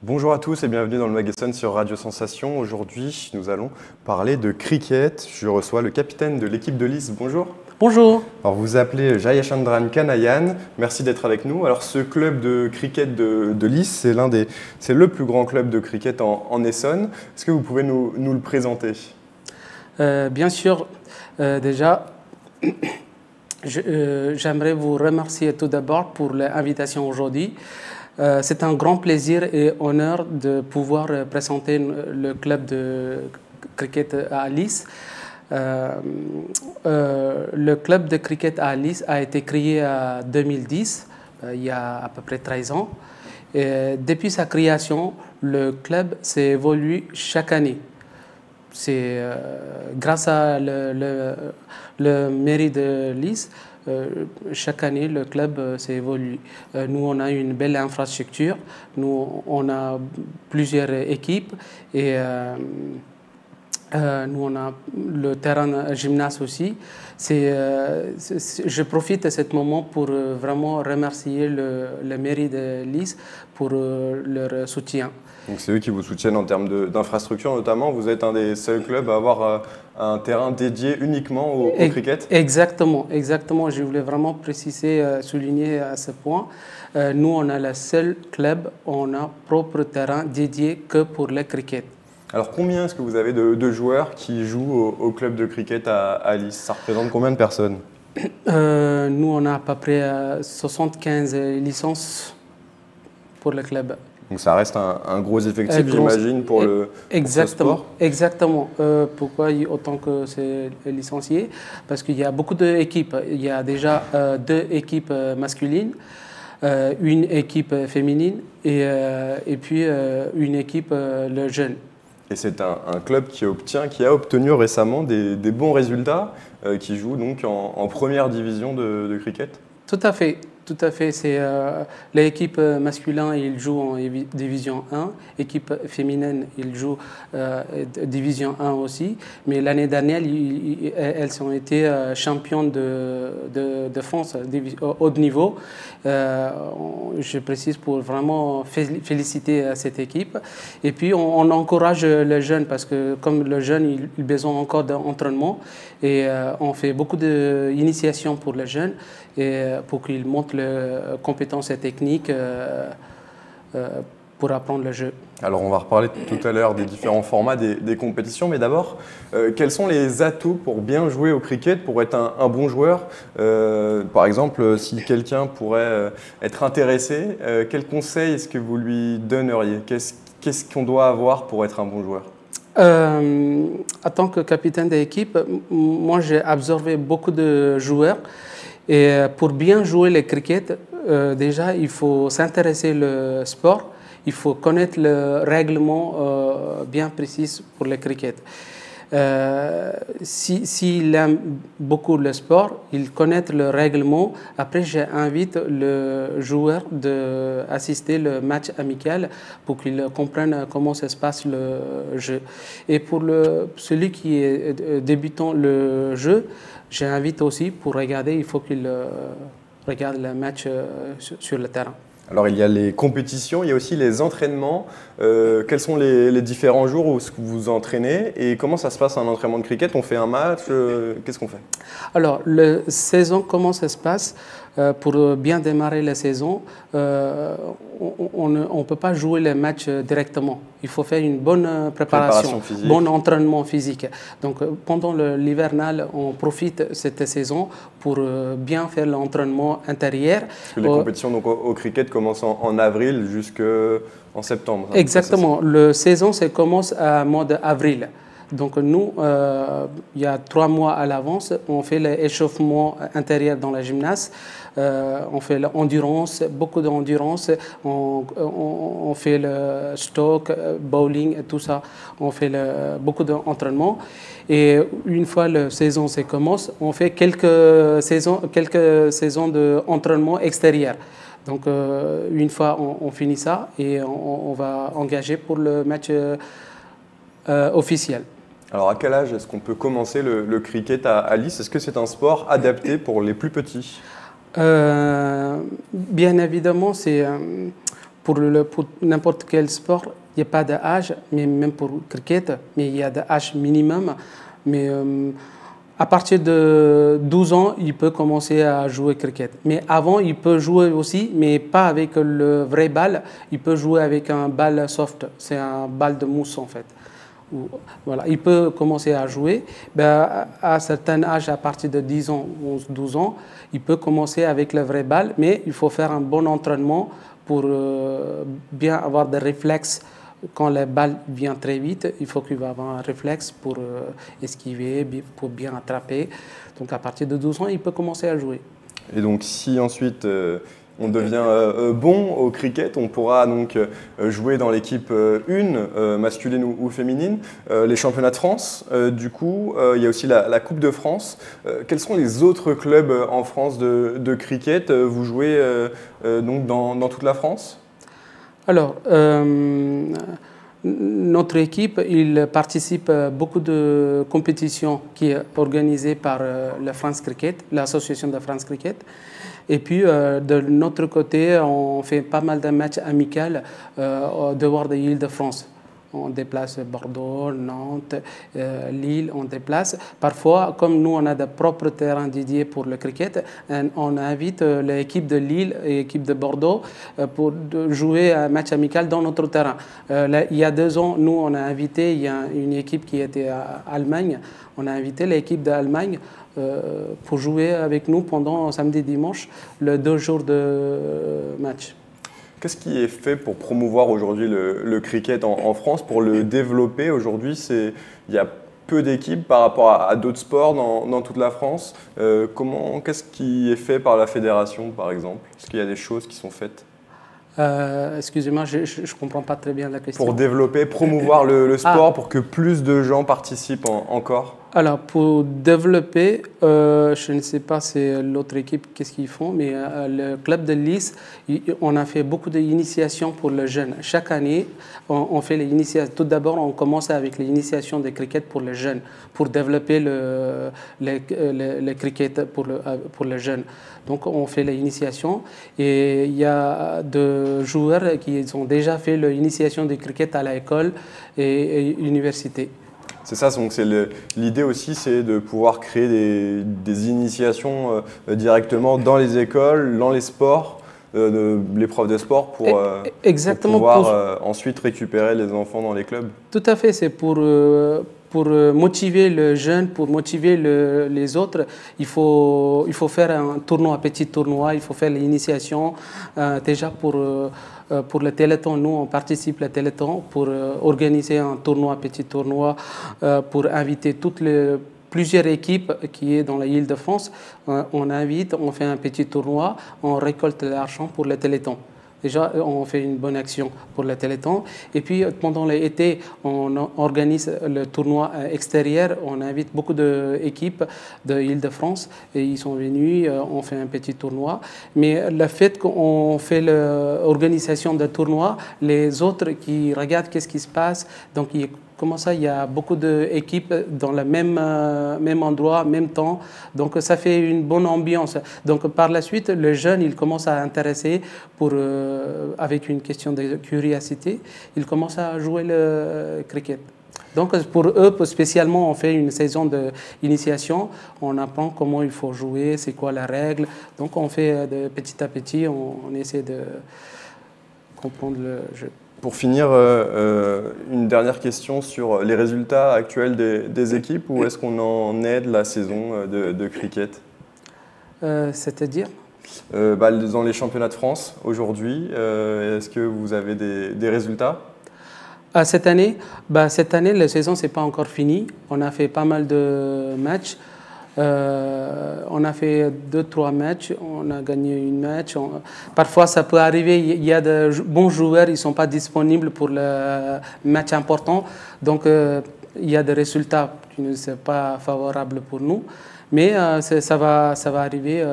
Bonjour à tous et bienvenue dans le Magasin sur Radio Sensation. Aujourd'hui, nous allons parler de cricket. Je reçois le capitaine de l'équipe de Lys. Bonjour. Bonjour. Alors, vous vous appelez Jayachandran Kanayan. Merci d'être avec nous. Alors, ce club de cricket de Lys, c'est le plus grand club de cricket en Essonne. Est-ce que vous pouvez nous le présenter? Bien sûr. Déjà, j'aimerais vous remercier tout d'abord pour l'invitation aujourd'hui. C'est un grand plaisir et honneur de pouvoir présenter le club de cricket à Lys. Le club de cricket à Lys a été créé en 2010, il y a à peu près 13 ans. Et depuis sa création, le club s'est évolué chaque année. C'est grâce à le mairie de Lys. Chaque année, le club s'est évolué. Nous, on a une belle infrastructure. Nous, on a plusieurs équipes et nous, on a le terrain gymnase aussi. Je profite de ce moment pour vraiment remercier le mairie de Lys pour leur soutien. Donc c'est eux qui vous soutiennent en termes d'infrastructure notamment. Vous êtes un des seuls clubs à avoir un terrain dédié uniquement au cricket? Exactement, exactement. Je voulais vraiment préciser, souligner à ce point. Nous, on a le seul club, on a propre terrain dédié que pour le cricket. Alors combien est-ce que vous avez de joueurs qui jouent au club de cricket à Lys? Ça représente combien de personnes? Nous, on a à peu près 75 licences pour le club. Donc ça reste un gros effectif, j'imagine, pour ce sport. Exactement. Pourquoi autant que c'est licencié? Parce qu'il y a beaucoup d'équipes. Il y a déjà 2 équipes masculines, une équipe féminine et puis une équipe le jeune. Et c'est un club qui a obtenu récemment des bons résultats, qui joue donc en première division de cricket? Tout à fait. Tout à fait. C'est l'équipe masculine, il joue en division 1. L'équipe féminine, il joue division 1 aussi. Mais l'année dernière, elles ont été championnes de France haut niveau. Je précise pour vraiment féliciter cette équipe. Et puis, on encourage les jeunes parce que comme le jeune, il a besoin encore d'entraînement. Et on fait beaucoup d'initiations pour les jeunes et pour qu'ils montrent leurs compétences et techniques pour apprendre le jeu. Alors on va reparler tout à l'heure des différents formats des compétitions, mais d'abord, quels sont les atouts pour bien jouer au cricket, pour être un bon joueur? Par exemple, si quelqu'un pourrait être intéressé, quels conseils est-ce que vous lui donneriez? Qu'est-ce qu'on doit avoir pour être un bon joueur? En tant que capitaine d'équipe, moi j'ai absorbé beaucoup de joueurs. Et pour bien jouer le cricket, déjà, il faut s'intéresser au sport. Il faut connaître le règlement bien précis pour le cricket. S'il aime beaucoup le sport, il connaît le règlement. Après, j'invite le joueur d'assister le match amical pour qu'il comprenne comment ça se passe le jeu. Et pour celui qui est débutant le jeu, j'invite aussi pour regarder, il faut qu'il regarde le match sur le terrain. Alors il y a les compétitions, il y a aussi les entraînements. Quels sont les différents jours où vous entraînez et comment ça se passe un entraînement de cricket? On fait un match, qu'est-ce qu'on fait? Alors, la saison, comment ça se passe? Pour bien démarrer la saison, on ne peut pas jouer les matchs directement. Il faut faire une bonne préparation physique. Bon entraînement physique. Donc, pendant l'hivernal, on profite de cette saison pour bien faire l'entraînement intérieur. Parce que les compétitions donc, au cricket commencent en avril jusqu'en septembre. Exactement. La saison commence à mois d'avril. Donc nous, il y a 3 mois à l'avance, on fait l'échauffement intérieur dans la gymnase, on fait l'endurance, beaucoup d'endurance, on fait le stock, bowling et tout ça, on fait beaucoup d'entraînement. Et une fois la saison commence, on fait quelques saisons d'entraînement extérieur. Donc une fois on finit ça et on va engager pour le match officiel. Alors à quel âge est-ce qu'on peut commencer le cricket à Lys? Est-ce que c'est un sport adapté pour les plus petits? Bien évidemment, pour n'importe quel sport, il n'y a pas d'âge, mais même pour le cricket, mais il y a d'âge minimum. Mais à partir de 12 ans, il peut commencer à jouer cricket. Mais avant, il peut jouer aussi, mais pas avec le vrai balle. Il peut jouer avec un balle soft. C'est un balle de mousse en fait. Voilà, il peut commencer à jouer. À un certain âge, à partir de 10 ans, 11, 12 ans, il peut commencer avec le vrai balle, mais il faut faire un bon entraînement pour bien avoir des réflexes. Quand la balle vient très vite, il faut qu'il va avoir un réflexe pour esquiver, pour bien attraper. Donc à partir de 12 ans, il peut commencer à jouer. Et donc si ensuite on devient bon au cricket, on pourra donc jouer dans l'équipe 1, masculine ou féminine, les championnats de France. Du coup, il y a aussi la Coupe de France. Quels sont les autres clubs en France de cricket? Vous jouez donc dans toute la France? Alors, notre équipe, il participe à beaucoup de compétitions qui est organisée par la France Cricket, l'association de France Cricket. Et puis, de notre côté, on fait pas mal de matchs amicaux dehors de l'Île-de-France. On déplace Bordeaux, Nantes, Lille, on déplace. Parfois, comme nous, on a de propres terrains dédiés pour le cricket, on invite l'équipe de Lille et l'équipe de Bordeaux pour jouer un match amical dans notre terrain. Il y a 2 ans, nous, on a invité, il y a une équipe qui était à Allemagne, on a invité l'équipe d'Allemagne pour jouer avec nous pendant samedi et dimanche, les 2 jours de match. Qu'est-ce qui est fait pour promouvoir aujourd'hui le cricket en France, pour le développer? Aujourd'hui, il y a peu d'équipes par rapport à d'autres sports dans toute la France. Qu'est-ce qui est fait par la fédération, par exemple? Est-ce qu'il y a des choses qui sont faites? Excusez-moi, je ne comprends pas très bien la question. Pour développer, promouvoir le sport, pour que plus de gens participent encore? Alors, pour développer, je ne sais pas c'est l'autre équipe qu'est-ce qu'ils font, mais le club de Lys, on a fait beaucoup d'initiations pour les jeunes. Chaque année, on fait les initiations. Tout d'abord, on commence avec les initiations de cricket pour les jeunes, pour développer le cricket pour les jeunes. Donc, on fait l'initiation et il y a des joueurs qui ont déjà fait l'initiation du cricket à l'école et l'université. C'est ça, donc l'idée aussi, c'est de pouvoir créer des initiations directement dans les écoles, dans les sports, les profs de sport pour pouvoir ensuite récupérer les enfants dans les clubs. Tout à fait, c'est pour motiver le jeune, pour motiver les autres, il faut faire un petit tournoi, il faut faire l'initiation. Déjà pour le Téléthon, nous on participe au Téléthon pour organiser un petit tournoi, pour inviter plusieurs équipes qui est dans l'Île-de-France. On invite, on fait un petit tournoi, on récolte l'argent pour le Téléthon. Déjà, on fait une bonne action pour le Téléthon. Et puis, pendant l'été, on organise le tournoi extérieur. On invite beaucoup d'équipes de l'Île-de-France et ils sont venus. On fait un petit tournoi. Mais le fait qu'on fait l'organisation de tournoi, les autres qui regardent qu'est-ce qui se passe, donc comment ça, il y a beaucoup d'équipes dans le même endroit, même temps. Donc, ça fait une bonne ambiance. Donc, par la suite, le jeune, il commence à intéresser avec une question de curiosité, il commence à jouer le cricket. Donc, pour eux, spécialement, on fait une saison d'initiation. On apprend comment il faut jouer, c'est quoi la règle. Donc, on fait petit à petit, on essaie de comprendre le jeu. Pour finir, une dernière question sur les résultats actuels des équipes. Où est-ce qu'on en est de la saison de cricket? C'est-à-dire dans les championnats de France aujourd'hui, est-ce que vous avez des résultats? Cette année, la saison n'est pas encore finie. On a fait pas mal de matchs. On a fait 2-3 matchs, on a gagné un match. Parfois, ça peut arriver, il y a de bons joueurs, ils ne sont pas disponibles pour le match important. Donc, il y a des résultats qui ne sont pas favorables pour nous. Mais ça va arriver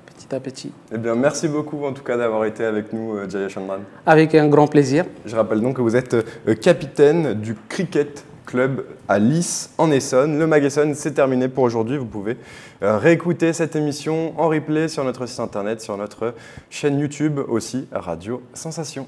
petit à petit. Eh bien, merci beaucoup en tout cas d'avoir été avec nous, Jaya Chandran. Avec un grand plaisir. Je rappelle donc que vous êtes capitaine du Cricket Club à Lys en Essonne. Le Mag-Essonne, c'est terminé pour aujourd'hui. Vous pouvez réécouter cette émission en replay sur notre site internet, sur notre chaîne YouTube aussi, Radio Sensation.